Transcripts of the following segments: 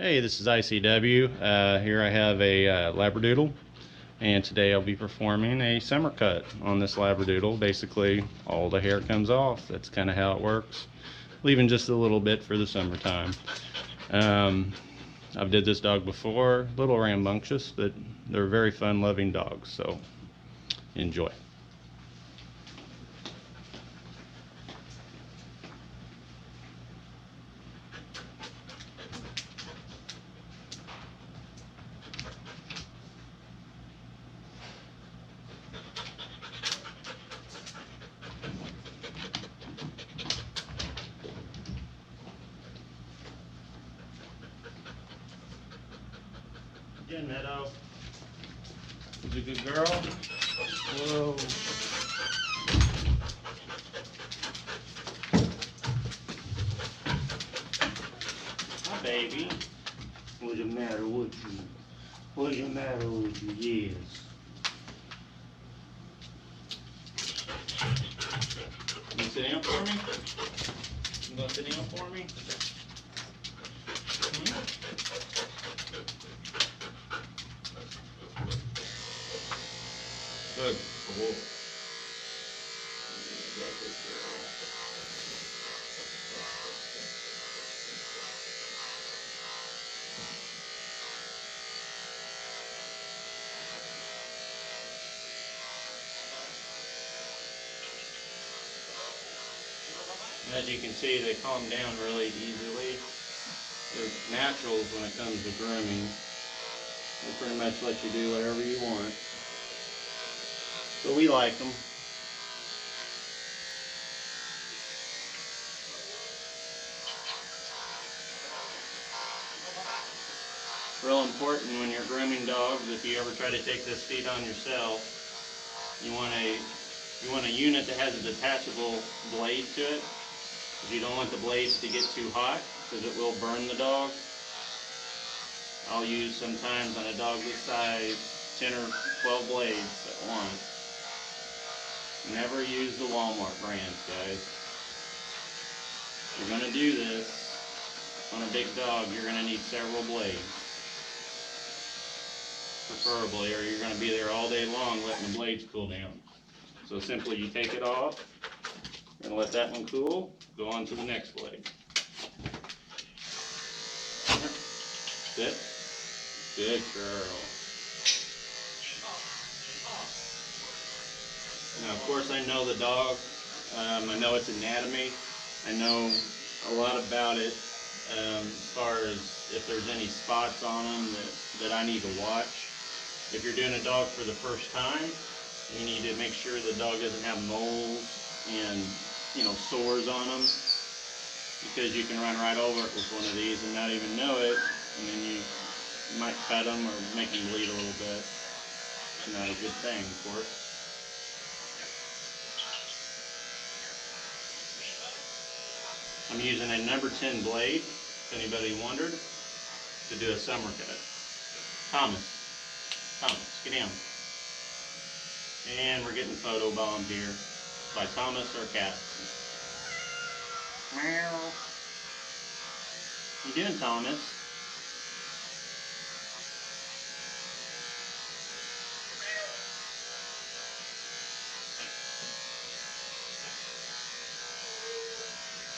Hey, this is ICW. Here I have a Labradoodle, and today I'll be performing a summer cut on this Labradoodle. Basically, all the hair comes off. That's kind of how it works, leaving just a little bit for the summertime. Um, I've did this dog before, a little rambunctious, but they're very fun-loving dogs, so enjoy. Again, Meadow. She's a good girl. Whoa. Hi, baby. What's the matter with you? What's the matter with you? Yes. You gonna sit down for me? You gonna sit down for me? Hmm? Good. Cool. As you can see, they calm down really easily. They're naturals when it comes to grooming. They pretty much let you do whatever you want. So we like them. Real important when you're grooming dogs, if you ever try to take this feed on yourself, you want a unit that has a detachable blade to it. Because you don't want the blades to get too hot, because it will burn the dog. I'll use sometimes on a dog this size 10 or 12 blades at once. Never use the Walmart brands, guys. If you're going to do this on a big dog, you're going to need several blades. Preferably, or you're going to be there all day long letting the blades cool down. So simply you take it off, and let that one cool, go on to the next blade. Sit. Good girl. Now, of course, I know the dog. I know its anatomy. I know a lot about it as far as if there's any spots on them that I need to watch. If you're doing a dog for the first time, you need to make sure the dog doesn't have moles and sores on them, because you can run right over it with one of these and not even know it, and then you might cut them or make them bleed a little bit. It's not a good thing, of course. I'm using a number 10 blade, if anybody wondered, to do a summer cut. Thomas, get down. And we're getting photobombed here by Thomas, our cat. Meow. What you doing, Thomas?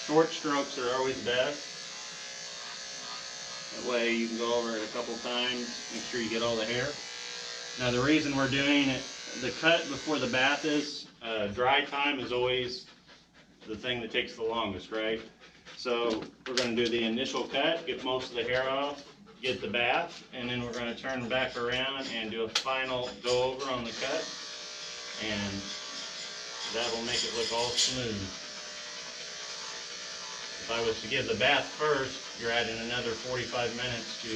Short strokes are always best. That way you can go over it a couple times, make sure you get all the hair. Now the reason we're doing it, the cut before the bath is, dry time is always the thing that takes the longest, right? So we're going to do the initial cut, get most of the hair off, get the bath, and then we're going to turn back around and do a final go over on the cut, and that will make it look all smooth. If I was to give the bath first, you're adding another 45 minutes to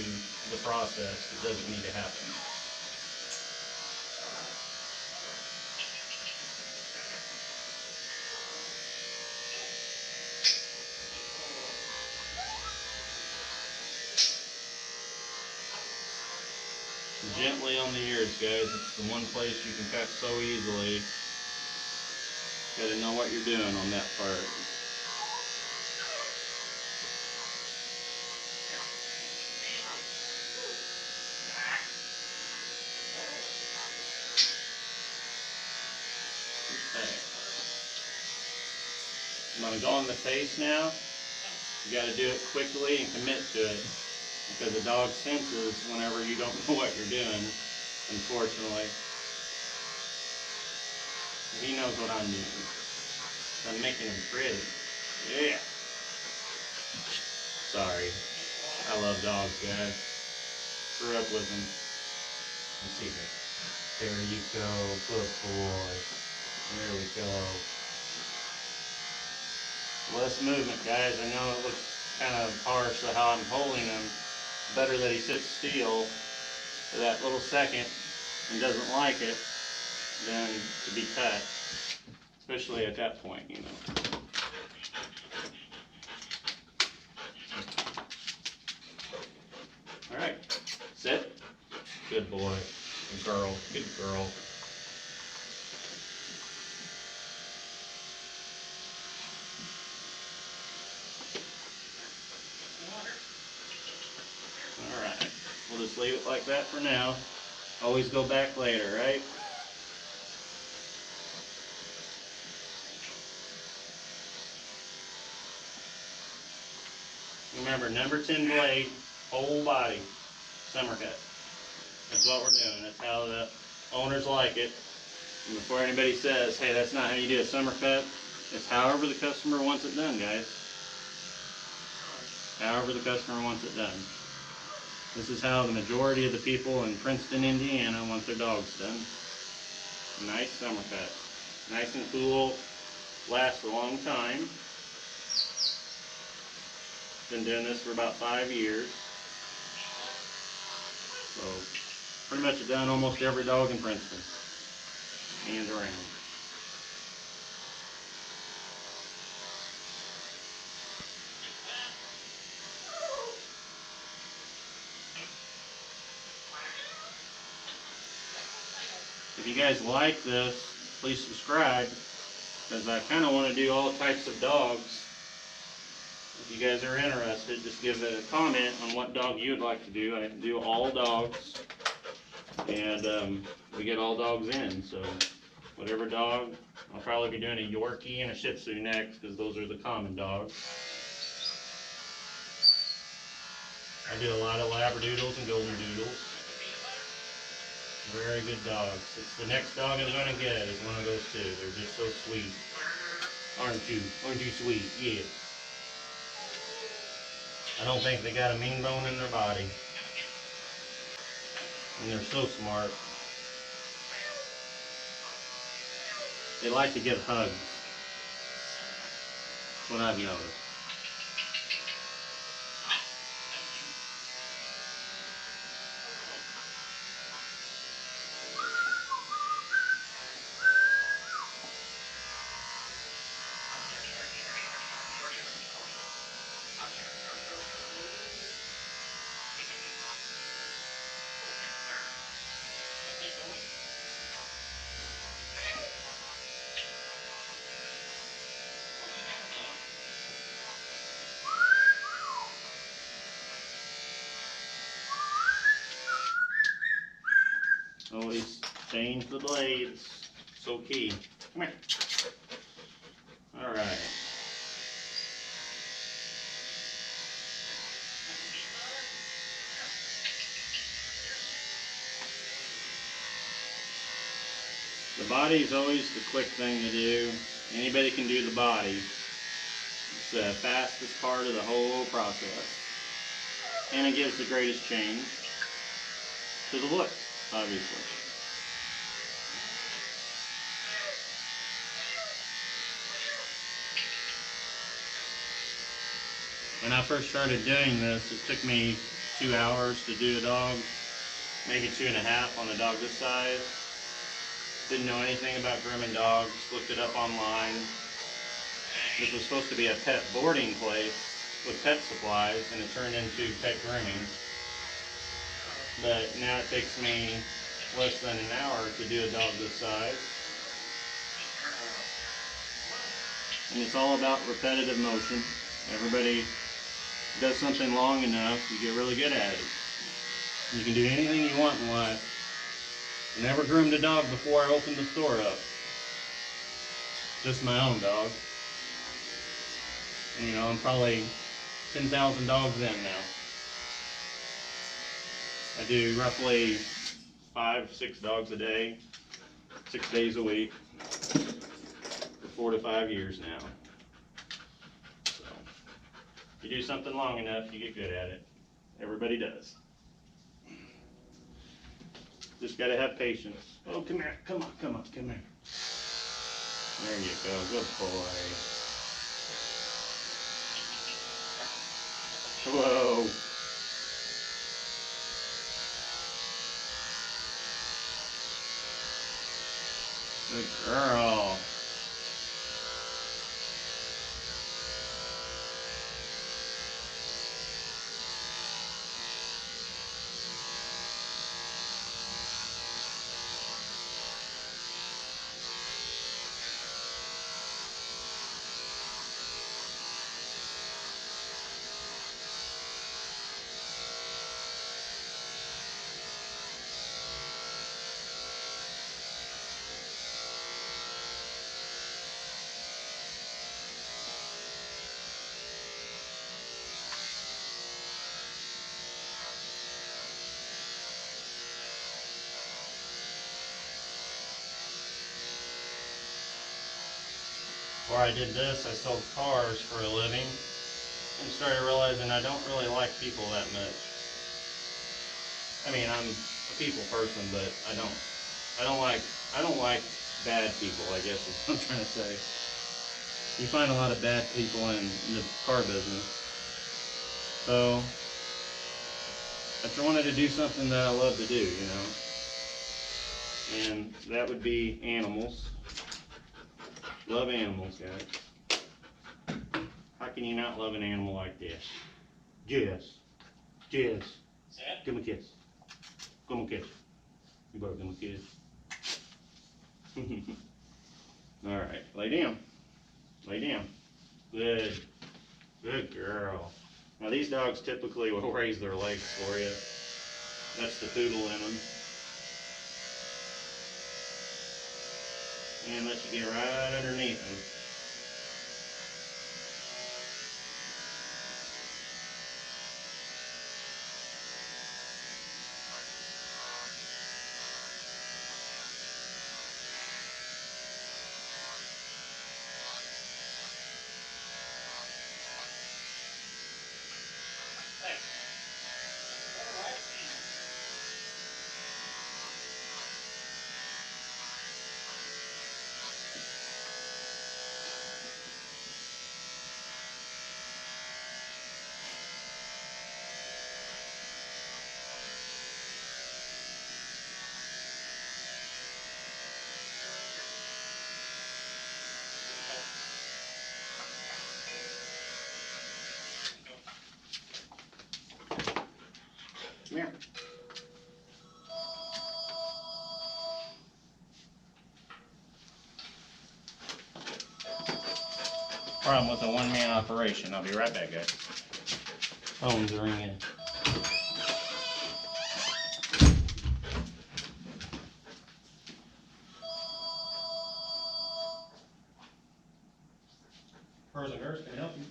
the process. It doesn't need to happen. Gently on the ears, guys. It's the one place you can cut so easily. Gotta know what you're doing on that part. Okay. I'm going to go on the face now. You got to do it quickly and commit to it, because the dog senses whenever you don't know what you're doing, unfortunately. He knows what I'm doing. I'm making him pretty. Yeah. Sorry. I love dogs, guys. Grew up with them. Let's see here. There you go. Good boy. There we go. Less movement, guys. I know it looks kind of harsh to how I'm holding him. Better that he sits still for that little second and doesn't like it than to be cut. Especially at that point, you know. Alright, sit. Good boy. Good girl. Good girl. Alright, we'll just leave it like that for now. Always go back later, right? Remember, number 10 blade, whole body, summer cut. That's what we're doing. That's how the owners like it. And before anybody says, hey, that's not how you do a summer cut, it's however the customer wants it done, guys. However the customer wants it done. This is how the majority of the people in Princeton, Indiana want their dogs done. Nice summer cut. Nice and cool. Lasts a long time. Been doing this for about 5 years. So, pretty much done almost every dog in Princeton and around. If you guys like this, please subscribe, because I kind of want to do all types of dogs. If you guys are interested, just give a comment on what dog you would like to do. I do all dogs, and we get all dogs in, so whatever dog. I'll probably be doing a Yorkie and a Shih Tzu next, because those are the common dogs. I do a lot of Labradoodles and Golden Doodles. Very good dogs. It's the next dog I'm going to get is one of those two. They're just so sweet. Aren't you? Aren't you sweet? Yeah. I don't think they got a mean bone in their body. And they're so smart. They like to give hugs. That's what I've noticed. Always change the blades. So key. Come here. Alright. The body is always the quick thing to do. Anybody can do the body. It's the fastest part of the whole process. And it gives the greatest change to the look, obviously. When I first started doing this, it took me 2 hours to do a dog, maybe 2.5 on a dog this size. Didn't know anything about grooming dogs, looked it up online. This was supposed to be a pet boarding place with pet supplies, and it turned into pet grooming. But now it takes me less than an hour to do a dog this size. And it's all about repetitive motion. Everybody does something long enough, you get really good at it. You can do anything you want in life. I never groomed a dog before I opened the store up. just my own dog. And, you know, I'm probably 10,000 dogs in now. I do roughly 5-6 dogs a day, 6 days a week, for 4 to 5 years now. So, if you do something long enough, you get good at it. Everybody does. Just gotta have patience. Oh, come here, come on, come on, come here. There you go, good boy. Whoa. Good girl. Before I did this, I sold cars for a living and started realizing I don't really like people that much. I mean, I'm a people person, but I don't like bad people, I guess is what I'm trying to say. You find a lot of bad people in the car business. So, I wanted to do something that I love to do, you know. And that would be animals. Love animals, guys. How can you not love an animal like this? Jess. Jess. Give me a kiss. Give me a kiss. You better give me a kiss. Alright, lay down. Lay down. Good. Good girl. Now these dogs typically will raise their legs for you. That's the poodle in them. And let you get right underneath them. Come here. Problem with a one-man operation. I'll be right back, guys. Phone's ringing. Person Nurse can I help you.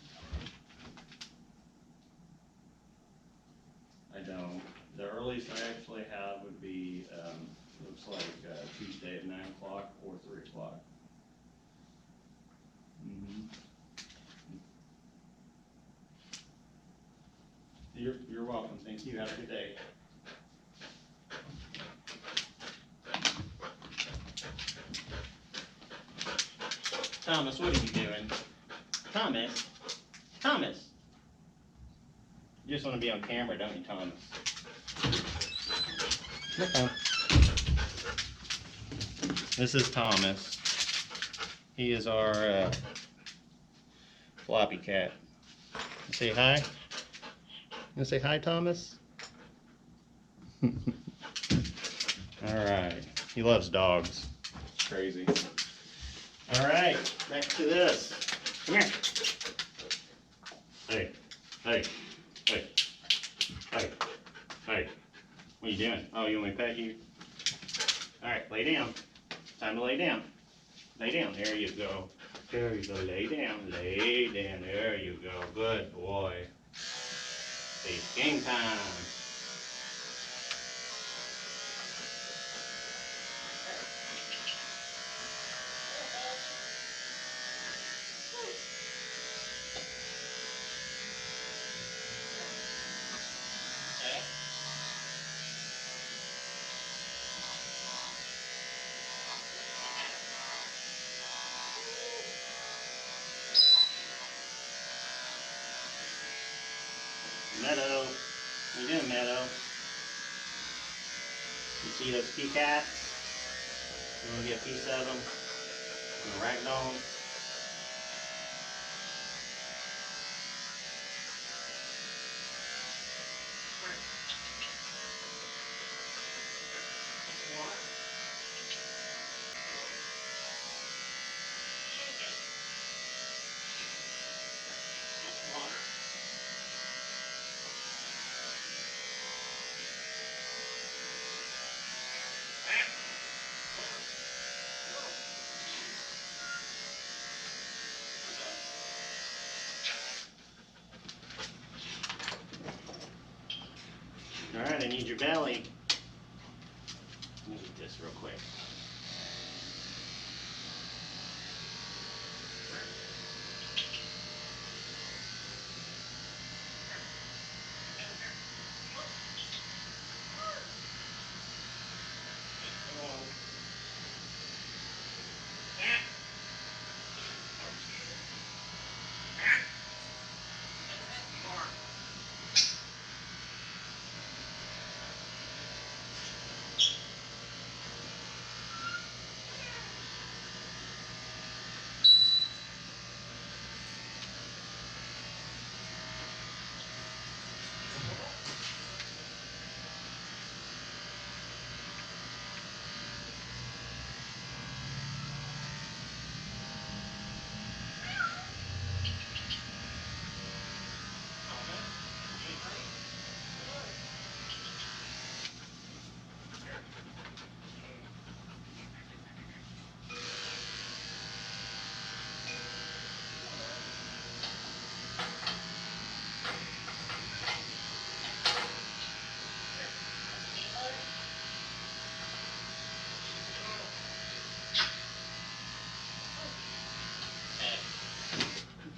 I don't. The earliest I actually have would be, looks like Tuesday at 9 o'clock or 3 o'clock. You're welcome. Thank you. Have a good day. Thomas, what are you doing? Thomas? Thomas? You just want to be on camera, don't you, Thomas? Okay. This is Thomas. He is our floppy cat. Say hi. You want to say hi, Thomas? Alright. He loves dogs. It's crazy. Alright, back to this. Come here. Hey. Hey. Hey. Hey. Hey. What are you doing? Oh, you want me to pet you? Alright, lay down. Time to lay down. Lay down. There you go. There you go. Lay down. Lay down. There you go. Good boy. It's game time. Meadow. What you doing, Meadow? You see those key cats? You want to get a piece of them? You want to ragdoll them? Alright, I need your belly. Let me eat this real quick.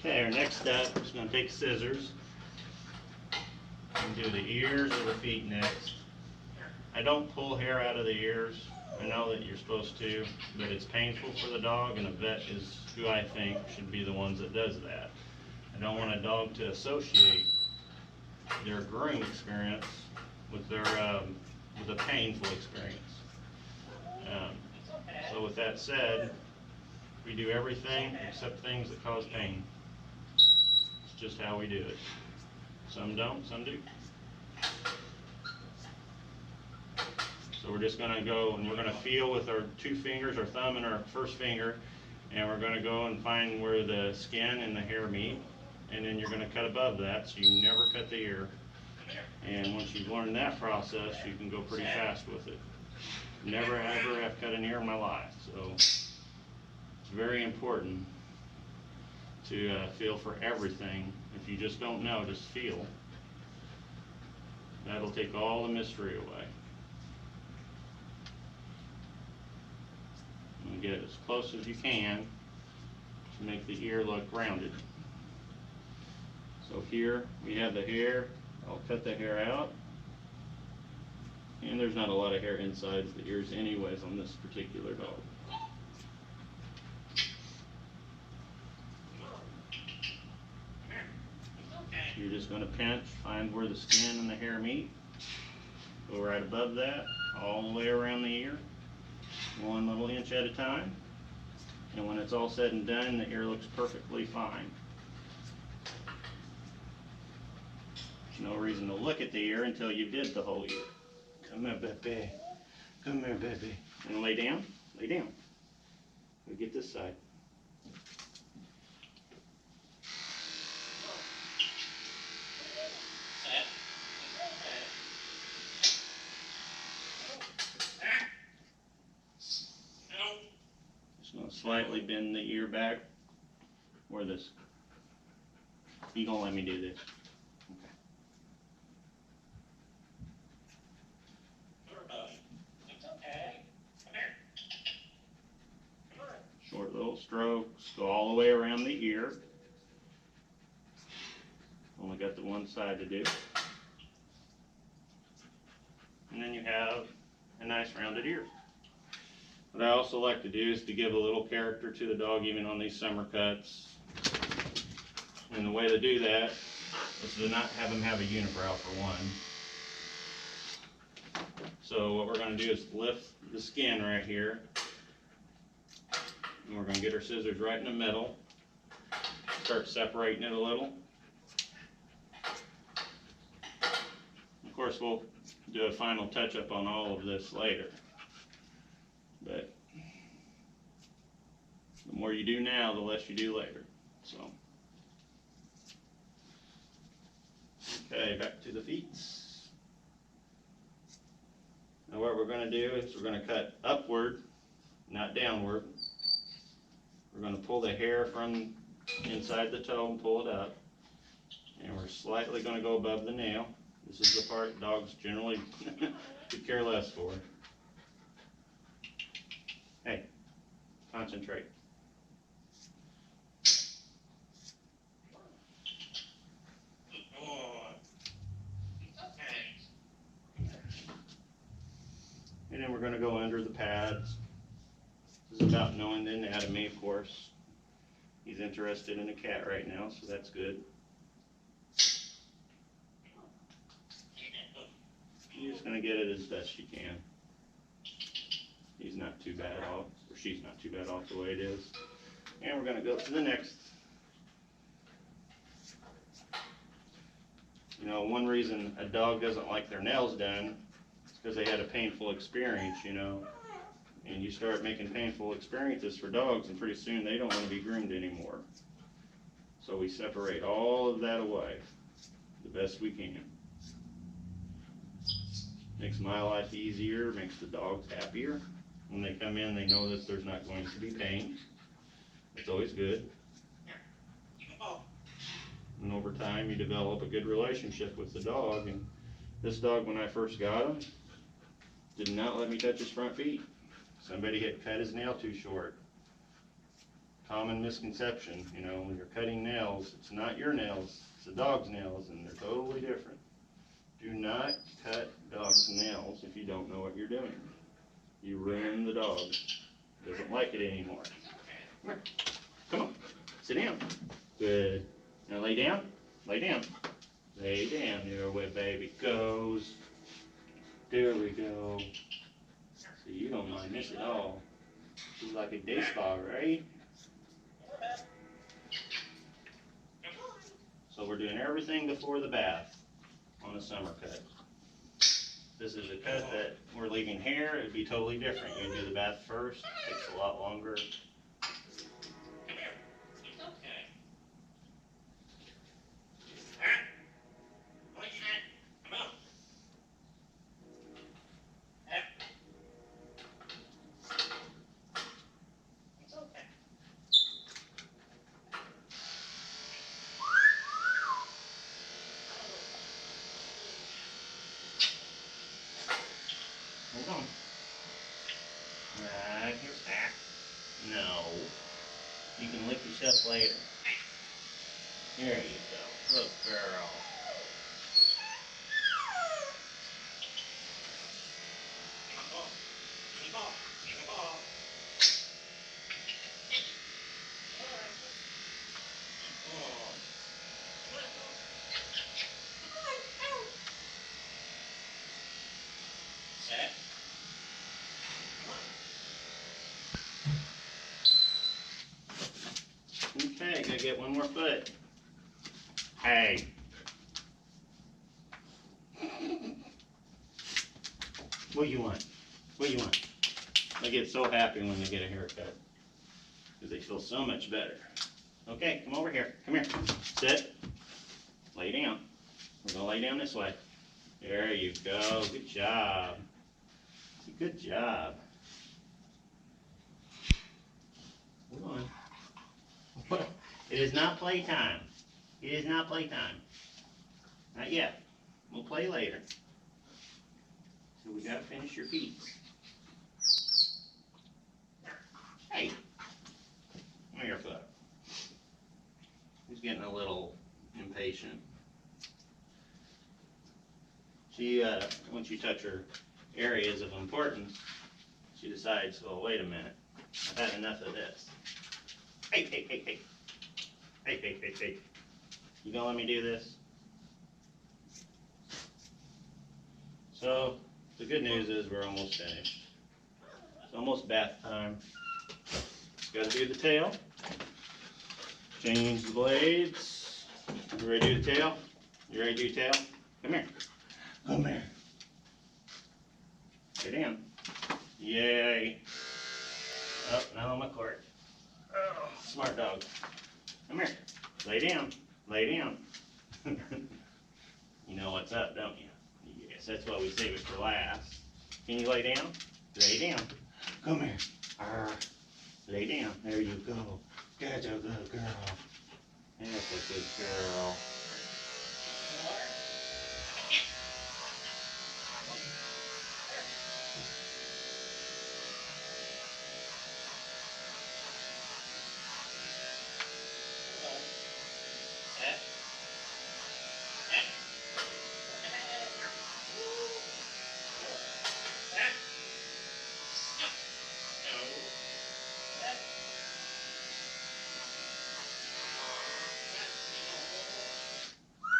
Okay, our next step is going to take scissors and do the ears of the feet next. I don't pull hair out of the ears. I know that you're supposed to, but it's painful for the dog, and a vet is who I think should be the ones that does that. I don't want a dog to associate their grooming experience with their with a painful experience. So with that said, we do everything except things that cause pain. It's just how we do it. Some don't, some do. So we're just going to go and we're going to feel with our two fingers, our thumb and our first finger, and we're going to go and find where the skin and the hair meet, and then you're going to cut above that, so you never cut the ear. And once you've learned that process, you can go pretty fast with it. Never ever have cut an ear in my life, so it's very important to feel for everything. If you just don't know, just feel. That'll take all the mystery away. And get as close as you can to make the ear look rounded. So here we have the hair. I'll cut the hair out. And there's not a lot of hair inside the ears anyways on this particular dog. You're just going to pinch, find where the skin and the hair meet. Go right above that, all the way around the ear. 1 little inch at a time. And when it's all said and done, the ear looks perfectly fine. There's no reason to look at the ear until you did the whole ear. Come here, baby. Come here, baby. And lay down. Lay down. We'll get this side. Just going to slightly bend the ear back, or this. You gonna let me do this? Short little strokes, go all the way around the ear. Only got the one side to do. And then you have a nice rounded ear. What I also like to do is to give a little character to the dog even on these summer cuts. And the way to do that is to not have them have a unibrow for one. So what we're going to do is lift the skin right here. And we're going to get our scissors right in the middle. Start separating it a little. Of course, we'll do a final touch up on all of this later. But the more you do now, the less you do later. So, okay, back to the feet. Now what we're going to do is we're going to cut upward, not downward. We're going to pull the hair from inside the toe and pull it up. And we're slightly going to go above the nail. This is the part dogs generally could care less for. Hey, concentrate. And then we're going to go under the pads. This is about knowing the anatomy, of course. He's interested in a cat right now, so that's good. You're just going to get it as best you can. He's not too bad off, or she's not too bad off the way it is. And we're going to go to the next. You know, one reason a dog doesn't like their nails done is because they had a painful experience, you know. And you start making painful experiences for dogs, and pretty soon they don't want to be groomed anymore. So we separate all of that away the best we can. Makes my life easier, makes the dogs happier. When they come in, they know that there's not going to be pain. It's always good. And over time, you develop a good relationship with the dog. And this dog, when I first got him, did not let me touch his front feet. Somebody had cut his nail too short. Common misconception, you know, when you're cutting nails, it's not your nails, it's the dog's nails, and they're totally different. Do not cut dog's nails if you don't know what you're doing. You ruin the dog. It doesn't like it anymore. Come on, sit down. Good. Now lay down. Lay down. Lay down. There where baby goes. There we go. So you don't mind this at all. This is like a day spa, right? So we're doing everything before the bath on a summer cut. This is a cut that we're leaving hair. It'd be totally different. You do the bath first. It takes a lot longer. Hold on. Right here. No. You can lick yourself later. There you go. Good girl. Okay, gotta get one more foot. Hey. What do you want? What do you want? They get so happy when they get a haircut because they feel so much better. Okay, come over here. Come here. Sit. Lay down. We're gonna lay down this way. There you go. Good job. Good job. Hold on. It is not playtime. It is not playtime. Not yet. We'll play later. So we gotta finish your feet. Hey, come here, foot. He's getting a little impatient. She, once you touch her areas of importance, she decides, well, wait a minute, I've had enough of this. Hey, hey, hey, hey. Hey, hey, hey, hey. You gonna let me do this? So, the good news is we're almost finished. It's almost bath time. Gotta do the tail. Change the blades. You ready to do the tail? You ready to do tail? Come here. Come here. Get down. Yay. Oh, now I'm a court. Oh, smart dog. Come here. Lay down. Lay down. You know what's up, don't you? Yes, that's why we save it for last. Can you lay down? Lay down. Come here. Lay down. There you go. That's a good girl. That's a good girl.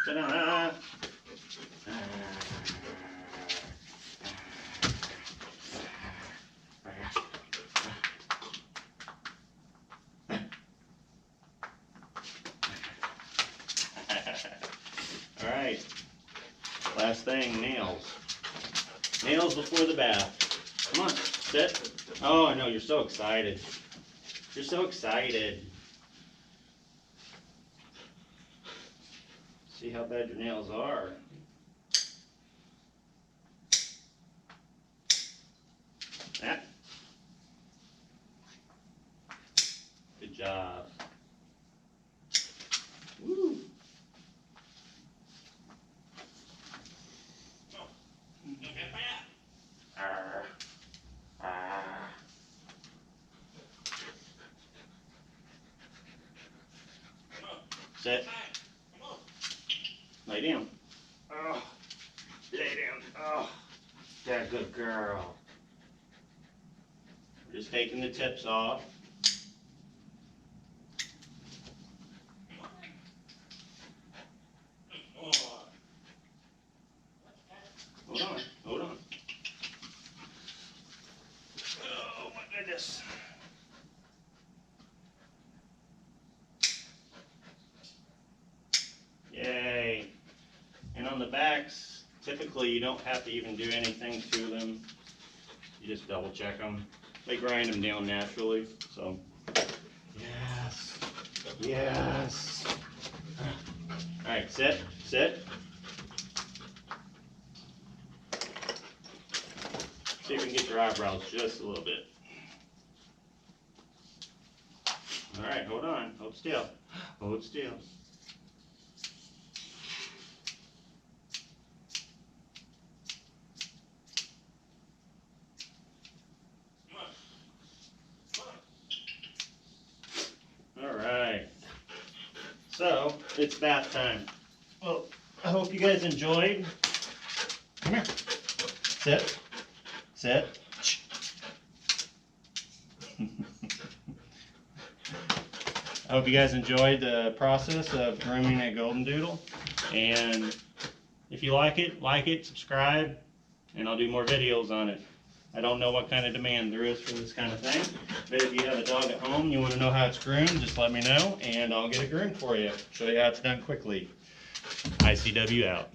Ta-da! All right, last thing, nails. Nails before the bath. Come on, sit. Oh, I know, you're so excited. You're so excited. See how bad your nails are. That. Good job. Woo. Arr. Arr. Sit. Lay down. Oh, lay down. Oh, that good girl. We're just taking the tips off. Hold on, hold on. Oh my goodness. Yay. And on the backs, typically you don't have to even do anything to them. You just double check them. They grind them down naturally, so. Yes, yes. All right, sit, sit. See if we can get your eyebrows just a little bit. All right, hold on, hold still, hold still. All right, so it's bath time. Well, I hope you guys enjoyed. Come here, sit, sit. I hope you guys enjoyed the process of grooming a golden doodle, and if you like it, subscribe, and I'll do more videos on it. I don't know what kind of demand there is for this kind of thing, but if you have a dog at home, you want to know how it's groomed, just let me know, and I'll get it groomed for you. Show you how it's done quickly. ICW out.